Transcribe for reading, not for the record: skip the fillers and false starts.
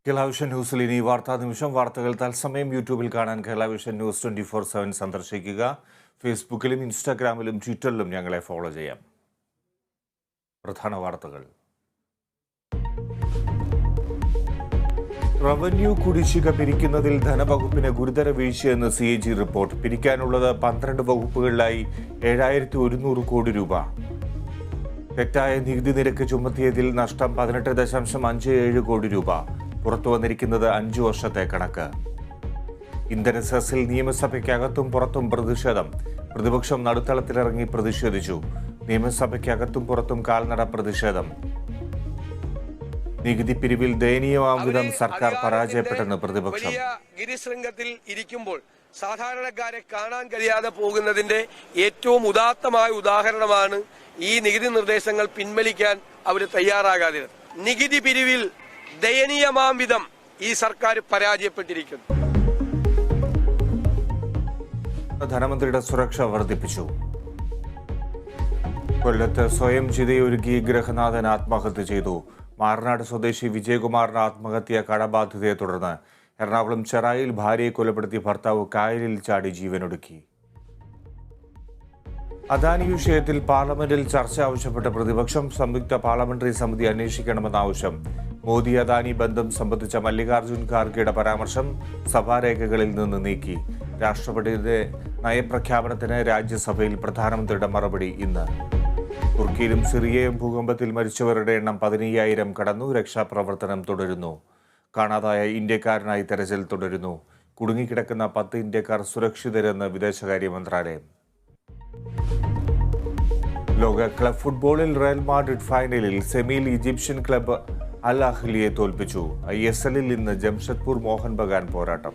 Kerala vision ന്യൂസിൽ ഇനി വാർത്താ നിമിഷം. വാർത്തകൾ തത്സമയം യൂട്യൂബിൽ കാണാൻ കേരള വിഷൻ ന്യൂസ് 24/7 സന്ദർശിക്കുക. ഫേസ്ബുക്കിലും ഇൻസ്റ്റാഗ്രാമിലും ട്വിറ്ററിലും ഞങ്ങളെ ഫോളോ ചെയ്യാം. പ്രധാന വാർത്തകൾ. റവന്യൂ കുടിശ്ശിക പിരിക്കുന്നതിൽ ധനവകുപ്പിന് ഗുരുതര വീഴ്ചയെന്ന് CAG റിപ്പോർട്ട്. പിരിക്കാനുള്ളത് 12 വകുപ്പുകളിലായി 7,100 കോടി രൂപ. തെറ്റായ നികുതി നിരക്ക് ചുമത്തിയതിൽ നഷ്ടം 18.57 കോടി രൂപ. പുറത്തു വന്നിരിക്കുന്നത് 5 വർഷത്തെ കണക്ക്. ഇന്ധന സെസ്സിൽ നിയമസഭയ്ക്കകത്തും പുറത്തും പ്രതിഷേധം. പ്രതിപക്ഷം നടുത്തളത്തിലിറങ്ങി പ്രതിഷേധിച്ചു. നിയമസഭയ്ക്കകത്തും പുറത്തും കാൽനട പ്രതിഷേധം. നികുതി പിരിവിൽ ദയനീയമാം വിധം സർക്കാർ പരാജയപ്പെട്ടെന്ന് പ്രതിപക്ഷം. ഗിരിശൃംഗത്തിൽ ഇരിക്കുമ്പോൾ സാധാരണക്കാരെ കാണാൻ കഴിയാതെ പോകുന്നതിന്റെ ഏറ്റവും ഉദാത്തമായ ഉദാഹരണമാണ് ഈ നികുതി നിർദ്ദേശങ്ങൾ പിൻവലിക്കാൻ അവർ തയ്യാറാകാതിരുന്നത്. നികുതി പിരിവിൽ ദയനീയമാം വിധം ഈ സർക്കാർ പരാജയപ്പെട്ടിരിക്കുന്നു. ധനമന്ത്രിയുടെ സുരക്ഷ വർദ്ധിപ്പിച്ചു. കൊല്ലത്ത് സ്വയം ചിതയൊരുക്കി ഗൃഹനാഥൻ ആത്മഹത്യ ചെയ്തു. മാറനാട് സ്വദേശി വിജയകുമാറിന്റെ ആത്മഹത്യ കടബാധ്യതയെ തുടർന്ന്. എറണാകുളം ചെറായിൽ ഭാര്യയെ കൊലപ്പെടുത്തിയ ഭർത്താവ് കായലിൽ ചാടി ജീവനൊടുക്കി. അദാനി വിഷയത്തിൽ പാർലമെന്റിൽ ചർച്ച ആവശ്യപ്പെട്ട പ്രതിപക്ഷം. സംയുക്ത പാർലമെന്ററി സമിതി അന്വേഷിക്കണമെന്ന ആവശ്യം. മോദി അദാനി ബന്ധം സംബന്ധിച്ച മല്ലികാർജ്ജുൻ ഖാർഗെയുടെ പരാമർശം സഭാരേഖകളിൽ നിന്ന് നീക്കി. രാഷ്ട്രപതിയുടെ നയപ്രഖ്യാപനത്തിന് രാജ്യസഭയിൽ പ്രധാനമന്ത്രിയുടെ മറുപടി ഇന്ന്. തുർക്കിയിലും സിറിയയും ഭൂകമ്പത്തിൽ മരിച്ചവരുടെ എണ്ണം 15,000 കടന്നു. രക്ഷാപ്രവർത്തനം തുടരുന്നു. കാണാതായ ഇന്ത്യക്കാരനായി തെരച്ചിൽ തുടരുന്നു. കുടുങ്ങിക്കിടക്കുന്ന 10 ഇന്ത്യക്കാർ സുരക്ഷിതരെന്ന് വിദേശകാര്യ മന്ത്രാലയം. ലോക ക്ലബ് ഫുട്ബോളിൽ റയൽ മാഡ്രിഡ് ഫൈനലിൽ. സെമിയിൽ ഈജിപ്ഷ്യൻ ക്ലബ് അൽ അഹ്ലിയെ തോൽപ്പിച്ചു. ISL-ൽ ഇന്ന് ജംഷഡ്പൂർ മോഹൻ ബഗാൻ പോരാട്ടം.